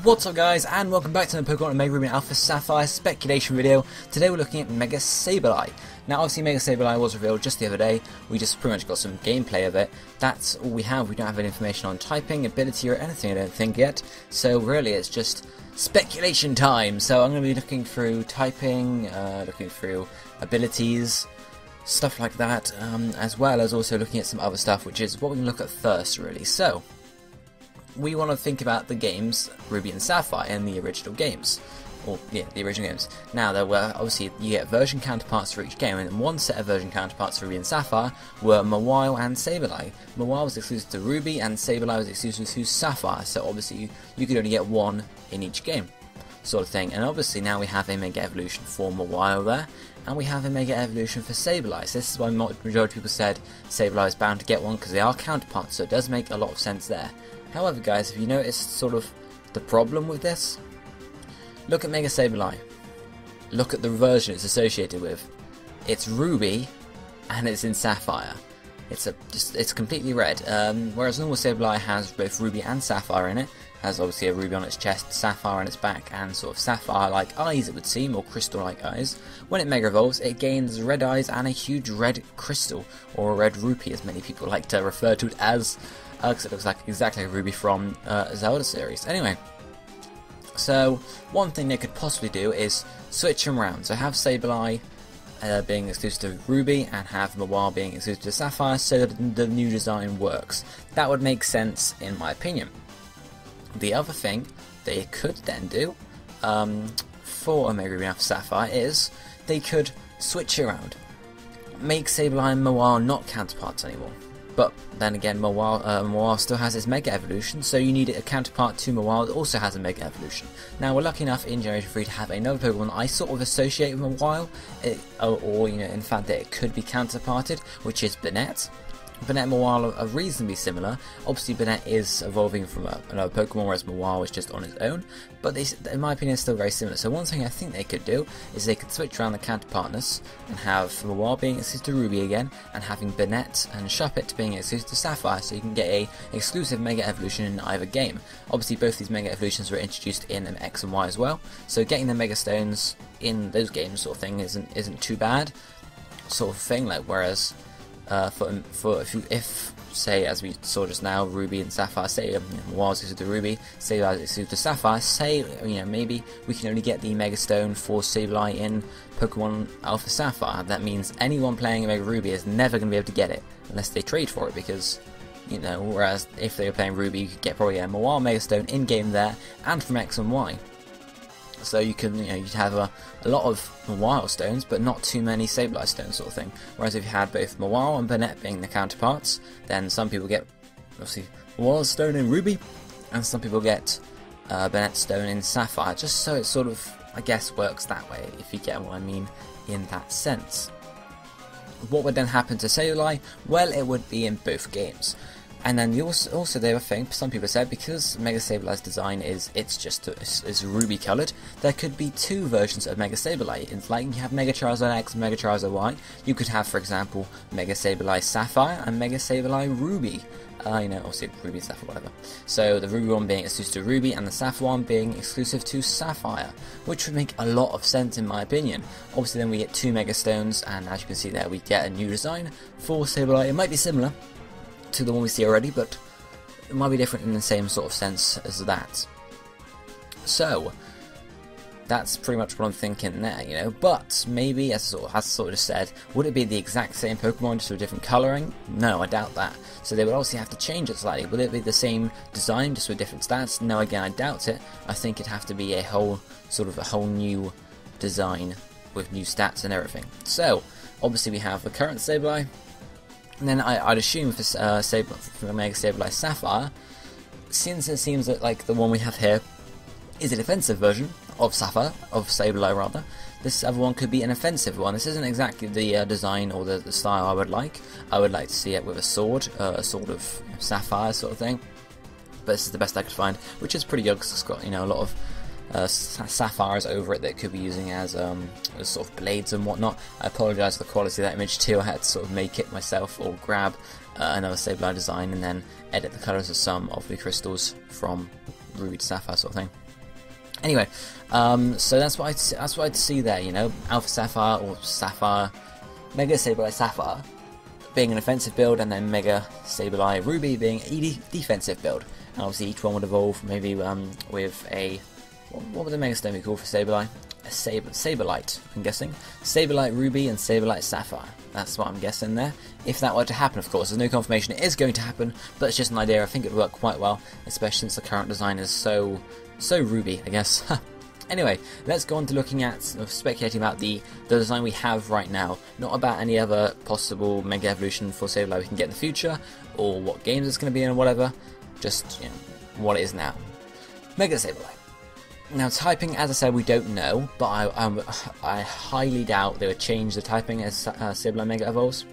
What's up guys, and welcome back to the Pokémon Mega Ruby Alpha Sapphire speculation video. Today we're looking at Mega Sableye. Now obviously Mega Sableye was revealed just the other day. We just pretty much got some gameplay of it. That's all we have. We don't have any information on typing, ability or anything I don't think yet. So really it's just speculation time. So I'm going to be looking through typing, looking through abilities, stuff like that, as well as also looking at some other stuff, which is what we can look at first really. So we want to think about the games Ruby and Sapphire and the original games. Or, yeah, the original games. Now, there were, obviously, you get version counterparts for each game, and one set of version counterparts for Ruby and Sapphire were Mawile and Sableye. Mawile was exclusive to Ruby, and Sableye was exclusive to Sapphire, so obviously you could only get one in each game, sort of thing. And obviously now we have a Mega Evolution for Mawile there, and we have a Mega Evolution for Sableye. So this is why majority of people said Sableye is bound to get one, because they are counterparts, so it does make a lot of sense there. However guys, if you notice sort of the problem with this, look at Mega Sableye. Look at the version it's associated with. It's Ruby and it's in Sapphire. It's completely red. Whereas normal Sableye has both Ruby and Sapphire in it. Has obviously a Ruby on its chest, Sapphire on its back, and sort of Sapphire-like eyes it would seem, or crystal-like eyes. When it Mega Evolves, it gains red eyes and a huge red crystal, or a red rupee as many people like to refer to it as. Because it looks like exactly like Ruby from Zelda series. Anyway, so one thing they could possibly do is switch them around. So have Sableye being exclusive to Ruby and have Mawile being exclusive to Sapphire, so that the new design works. That would make sense in my opinion. The other thing they could then do for Mega Ruby Alpha Sapphire is they could switch around, make Sableye and Mawile not counterparts anymore. But then again, Mawile still has its Mega Evolution, so you need a counterpart to Mawile that also has a Mega Evolution. Now, we're lucky enough in Generation 3 to have another Pokemon I sort of associate with Mawile, or you know, in fact, that it could be counterparted, which is Banette. Banette and Mawile are reasonably similar. Obviously, Banette is evolving from another Pokemon, whereas Mawile is just on its own. But they, in my opinion, are still very similar. So one thing I think they could do is they could switch around the counterpartness and have Mawile being exclusive to Ruby again, and having Banette and Shuppet being exclusive to Sapphire, so you can get a exclusive Mega Evolution in either game. Obviously, both these Mega Evolutions were introduced in X and Y as well, so getting the Mega Stones in those games, sort of thing, isn't too bad, sort of thing. Like whereas if say, as we saw just now, Ruby and Sapphire, say Mawile is exclusive to Ruby, Sableye is exclusive to Sapphire, say maybe we can only get the Mega Stone for Sableye in Pokemon Alpha Sapphire. That means anyone playing Mega Ruby is never going to be able to get it unless they trade for it, because whereas if they were playing Ruby, you could get probably a Mawile Mega Stone in game there and from X and Y. So you can, you'd have a lot of Mawile stones, but not too many Sableye stones, sort of thing. Whereas if you had both Mawile and Banette being the counterparts, then some people get obviously Mawile stone in Ruby, and some people get Banette stone in Sapphire. Just so it sort of, I guess, works that way, if you get what I mean in that sense. What would then happen to Sableye? Well, it would be in both games. And then also the other thing, some people said, because Mega Sableye's design is ruby coloured, there could be two versions of Mega Sableye. It's like you have Mega Charizard X and Mega Charizard Y. You could have, for example, Mega Sableye Sapphire and Mega Sableye Ruby. Obviously Ruby and Sapphire, whatever. So the Ruby one being exclusive to Ruby and the Sapphire one being exclusive to Sapphire, which would make a lot of sense in my opinion. Obviously then we get two Mega Stones, and as you can see there, we get a new design for Sableye. It might be similar to the one we see already, but it might be different in the same sort of sense as that. So that's pretty much what I'm thinking there, but maybe, as sort of just said, would it be the exact same Pokemon just with different colouring? No, I doubt that. So they would obviously have to change it slightly. Would it be the same design just with different stats? No, again, I doubt it. I think it'd have to be a whole new design with new stats and everything. So obviously we have the current Sableye. And then I'd assume for Mega Sableye Sapphire, since it seems that like the one we have here is an offensive version of Sapphire, of Sableye rather, this other one could be an offensive one. This isn't exactly the design or the style I would like. I would like to see it with a sword of Sapphire sort of thing. But this is the best I could find, which is pretty good because it's got a lot of sapphires over it that could be using as sort of blades and whatnot. I apologise for the quality of that image too. I had to sort of make it myself, or grab another Sableye design and then edit the colours of some of the crystals from Ruby to Sapphire sort of thing. Anyway, so that's what I'd see there. You know, Alpha Sapphire or Sapphire, Mega Sableye Sapphire being an offensive build, and then Mega Sableye Ruby being a defensive build. And obviously each one would evolve maybe with a what would the Mega Stone be called for Sableye? A Sableye, I'm guessing. Sableye Ruby and Sableye Sapphire. That's what I'm guessing there. If that were to happen, of course, there's no confirmation it is going to happen, but it's just an idea. I think it would work quite well, especially since the current design is so Ruby, I guess. Anyway, let's go on to looking at, speculating about the design we have right now, not about any other possible Mega Evolution for Sableye we can get in the future, or what games it's going to be in or whatever, just, you know, what it is now. Mega Sableye. Now typing, as I said, we don't know, but I highly doubt they would change the typing as Sableye Mega evolves.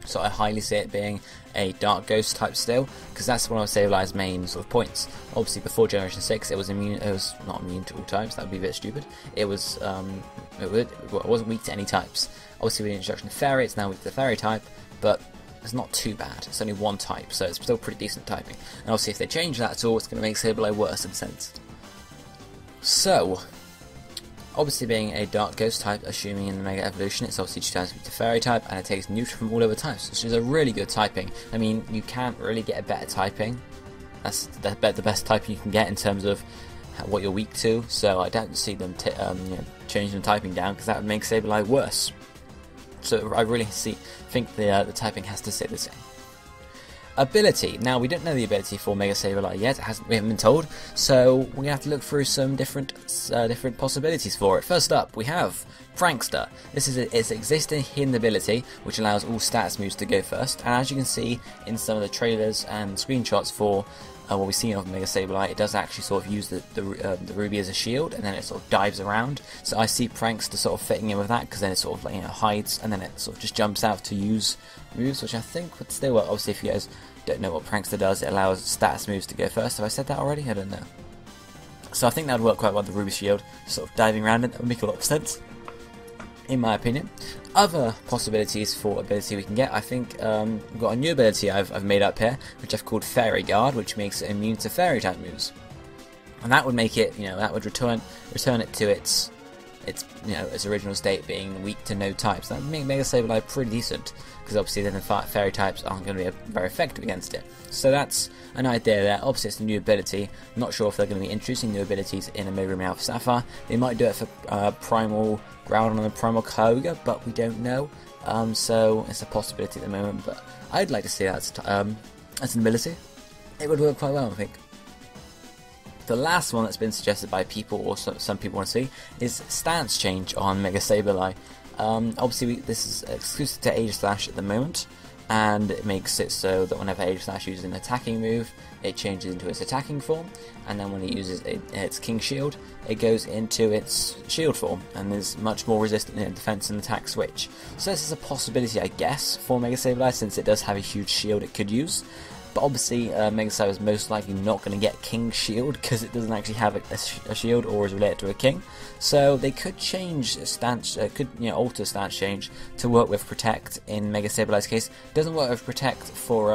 So I highly see it being a Dark Ghost type still, because that's one of Sableye's main sort of points. Obviously, before Generation 6, it was not immune to all types. That would be a bit stupid. It was it wasn't weak to any types. Obviously, with the introduction of Fairy, it's now weak to the Fairy type, but it's not too bad. It's only one type, so it's still pretty decent typing. And obviously, if they change that at all, it's going to make Sableye worse in a sense. So, obviously being a Dark Ghost type, assuming in the Mega Evolution, it's obviously 2 times weak to Fairy type, and it takes neutral from all other types, which is a really good typing. I mean, you can't really get a better typing. That's the best typing you can get in terms of what you're weak to, so I don't see them changing the typing down, because that would make Sableye worse. So I really think the typing has to stay the same. Ability. Now, we don't know the ability for Mega Sableye yet. We haven't been told, so we're going to have to look through some different possibilities for it. First up, we have Prankster. This is its existing hidden ability, which allows all status moves to go first. And as you can see in some of the trailers and screenshots for what we've seen of Mega Sableye, it does actually sort of use the Ruby as a shield, and then it sort of dives around. So I see Prankster sort of fitting in with that, because then it sort of hides, and then it sort of just jumps out to use moves, which I think would still work. Obviously, if you guys don't know what Prankster does, it allows status moves to go first. Have I said that already? I don't know. So I think that would work quite well with the Ruby shield, sort of diving around it. That would make a lot of sense, in my opinion. Other possibilities for ability we can get, I think we've got a new ability I've made up here, which I've called Fairy Guard, which makes it immune to Fairy type moves, and that would make it, that would return it to its original state, being weak to no types. That would make Mega Sableye pretty decent, because obviously then the Fairy types aren't going to be very effective against it. So that's an idea there. Obviously it's a new ability. I'm not sure if they're going to be introducing new abilities in a Mega Ruby Alpha Sapphire. They might do it for Primal Groudon and Primal Kyogre, but we don't know. So it's a possibility at the moment, but I'd like to see that as an ability. It would work quite well, I think. The last one that's been suggested by people, or some people want to see, is stance change on Mega Sableye. Obviously this is exclusive to Aegislash at the moment, and it makes it so that whenever Aegislash uses an attacking move, it changes into its attacking form, and then when it uses its King Shield, it goes into its shield form, and is much more resistant in defense and attack switch. So this is a possibility, I guess, for Mega Sableye, since it does have a huge shield it could use. But obviously, Mega Sableye is most likely not going to get King Shield, because it doesn't actually have a shield or is related to a king. So they could change stance, alter stance change to work with Protect in Mega Sableye's case. It doesn't work with Protect for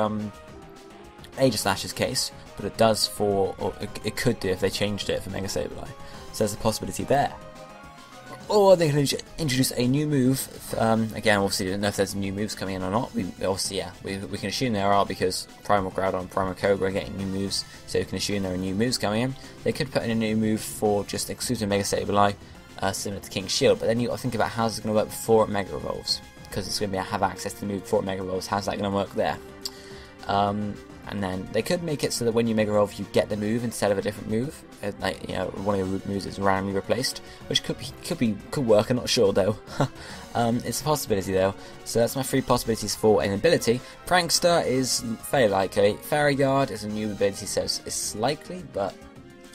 Aegislash's case, but it does or it could do if they changed it for Mega Sableye. So there's a possibility there. Or they can introduce a new move. Again, obviously, we don't know if there's new moves coming in or not. We can assume there are, because Primal Groudon and Primal Kyogre are getting new moves, so we can assume there are new moves coming in. They could put in a new move for just exclusive Mega Sableye, similar to King Shield, but then you've got to think about how's it going to work before it Mega Evolves, because it's going to have access to the move before it Mega Evolves. How's that going to work there? And then they could make it so that when you Mega Evolve, you get the move instead of a different move. One of your moves is randomly replaced, which could work. I'm not sure though. It's a possibility though. So that's my 3 possibilities for an ability. Prankster is fairly likely. Fairy Guard is a new ability, so it's likely, but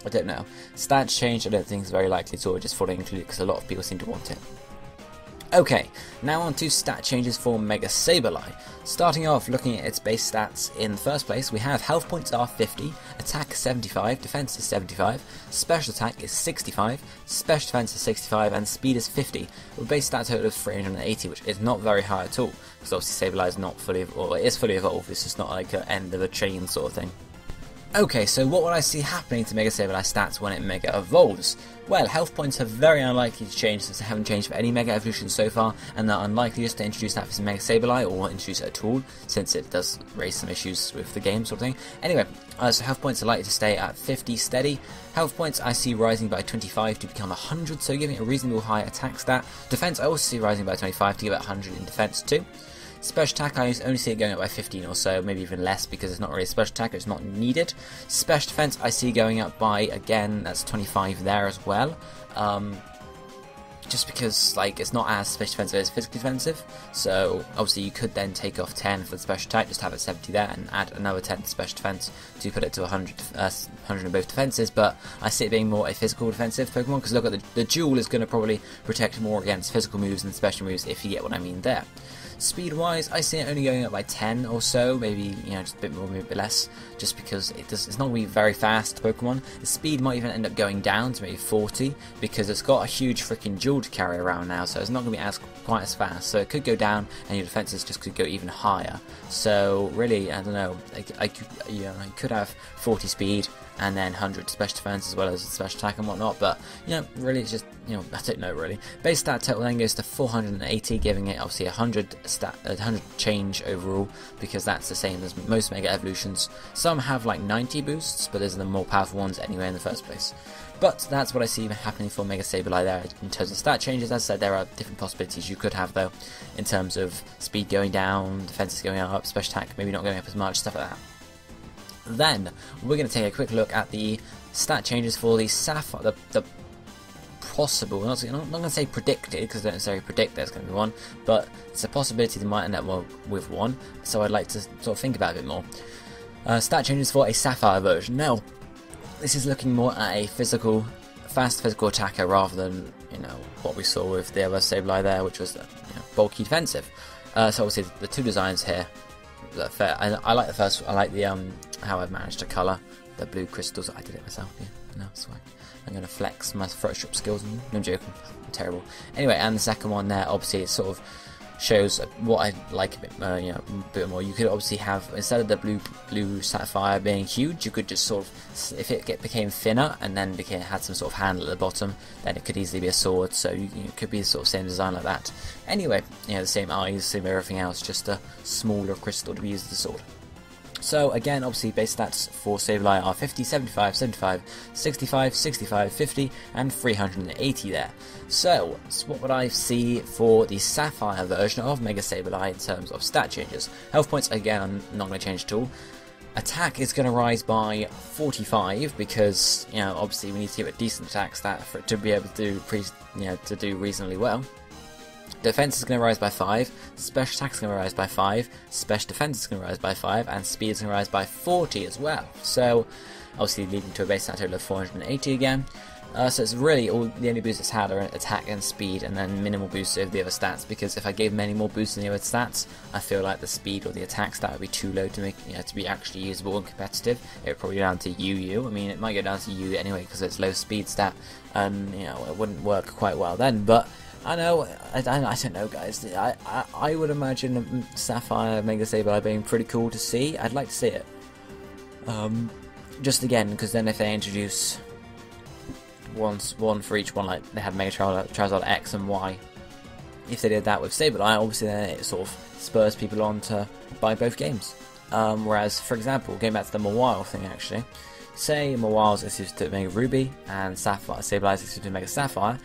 I don't know. Stance change, I don't think is very likely at all. Just thought I'd include it because a lot of people seem to want it. Okay, now on to stat changes for Mega Sableye. Starting off, looking at its base stats in the first place, we have health points are 50, attack 75, defense is 75, special attack is 65, special defense is 65, and speed is 50, with base stat total of 380, which is not very high at all, because obviously Sableye is not fully, or it is fully evolved, it's just not like an end of a chain sort of thing. Okay, so what would I see happening to Mega Sableye stats when it Mega Evolves? Well, health points are very unlikely to change since they haven't changed for any Mega Evolutions so far, and they're unlikely just to introduce that for Mega Sableye or introduce it at all, since it does raise some issues with the game sort of thing. Anyway, so health points are likely to stay at 50 steady. Health points I see rising by 25 to become 100, so giving it a reasonable high attack stat. Defense I also see rising by 25 to give it 100 in defense too. Special attack, I only see it going up by 15 or so, maybe even less because it's not really a special attack, it's not needed. Special defense I see going up by, again, that's 25 there as well. Just because like it's not as special defensive as physically defensive, so obviously you could then take off 10 for the special attack, just have it 70 there, and add another 10 to special defense to put it to 100 in both defenses. But I see it being more a physical defensive Pokemon, because look at the duel is going to probably protect more against physical moves than special moves, if you get what I mean there. Speed wise, I see it only going up by 10 or so, maybe, you know, just a bit more, maybe a bit less, just because it's not going to be very fast Pokemon. The speed might even end up going down to maybe 40, because it's got a huge freaking jewel to carry around now, so it's not going to be quite as fast. So it could go down, and your defenses just could go even higher. So really, I don't know, I could have 40 speed and then 100 special defense as well as special attack and whatnot, but you know, really it's just, you know, I don't know really. Base stat total then goes to 480, giving it obviously 100 change overall, because that's the same as most Mega Evolutions. Some have like 90 boosts, but those are the more powerful ones anyway in the first place. But that's what I see happening for Mega Sableye there in terms of stat changes. As I said, there are different possibilities you could have though, in terms of speed going down, defenses going up, special attack maybe not going up as much, stuff like that. Then we're going to take a quick look at the stat changes for the Sapphire, the possible, I'm not going to say predicted, because I don't necessarily predict there's going to be one, but it's a possibility they might end up with one, so I'd like to sort of think about it a bit more. Stat changes for a Sapphire version. Now, this is looking more at a fast physical attacker rather than, you know, what we saw with the other Sableye there, which was, you know, bulky defensive. So obviously the two designs here, fair. I like the first. I like the how I've managed to colour the blue crystals. I did it myself. Yeah, no, swag. I'm going to flex my Photoshop skills. No, I'm joking. I'm terrible. Anyway, and the second one there, obviously, it sort of shows what I like a bit, you know, a bit more. You could obviously have, instead of the blue Sapphire being huge, you could just sort of, if it became thinner and then had some sort of handle at the bottom, then it could easily be a sword. So it could be the sort of same design like that. Anyway, you know, the same eyes, same everything else, just a smaller crystal to be used as a sword. So again, obviously base stats for Sableye are 50, 75, 75, 65, 65, 50 and 380 there. So what would I see for the Sapphire version of Mega Sableye in terms of stat changes? Health points, again, I'm not going to change at all. Attack is going to rise by 45 because, you know, obviously we need to give it decent attack stat for it to be able to do reasonably well. Defense is going to rise by 5, special attack is going to rise by 5, special defense is going to rise by 5, and speed is going to rise by 40 as well. So, obviously leading to a base stat total of 480 again. So it's really the only boosts it's had are attack and speed, and then minimal boosts over the other stats. Because if I gave many more boosts in the other stats, I feel like the speed or the attack stat would be too low to make, you know, to be actually usable and competitive. It would probably go down to UU. I mean, it might go down to U anyway because it's low speed stat, and you know it wouldn't work quite well then. But I know, I don't know, guys. I would imagine Sapphire Mega Sableye being pretty cool to see. I'd like to see it. Just again, because then if they introduce one for each one, like they had Mega Charizard X and Y, if they did that with Sableye, obviously then it sort of spurs people on to buy both games. Whereas, for example, going back to the Mawile thing, actually, say Mawile's exclusive to Mega Ruby and Sableye's exclusive to Mega Sapphire,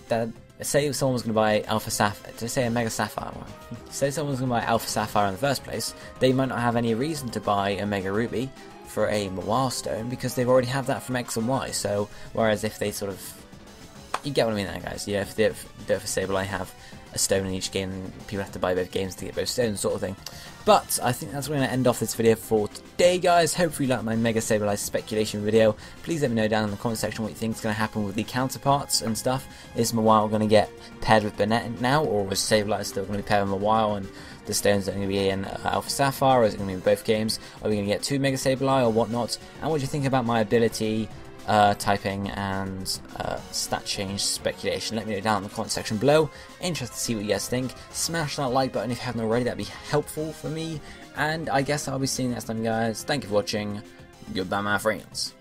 then say someone was going to buy Alpha Sapphire, to say a Mega Sapphire one, say someone was going to buy Alpha Sapphire in the first place, they might not have any reason to buy a Mega Ruby for a Mawile stone because they've already have that from X and Y. So whereas if they sort of, you get what I mean there, guys. Yeah, if Sableye have a stone in each game, people have to buy both games to get both stones, sort of thing. But I think that's where I'm going to end off this video for today, guys. Hopefully you liked my Mega Sableye speculation video. Please let me know down in the comment section what you think is going to happen with the counterparts and stuff. Is Mawile going to get paired with Burnett now, or is Sableye still going to be paired with Mawile and the stones are going to be in Alpha Sapphire, or is it going to be in both games? Are we going to get 2 Mega Sableye or whatnot? And what do you think about my ability, typing and stat change speculation? Let me know down in the comment section below. Interested to see what you guys think. Smash that like button if you haven't already, that'd be helpful for me. And I guess I'll be seeing you next time, guys. Thank you for watching. Goodbye, my friends.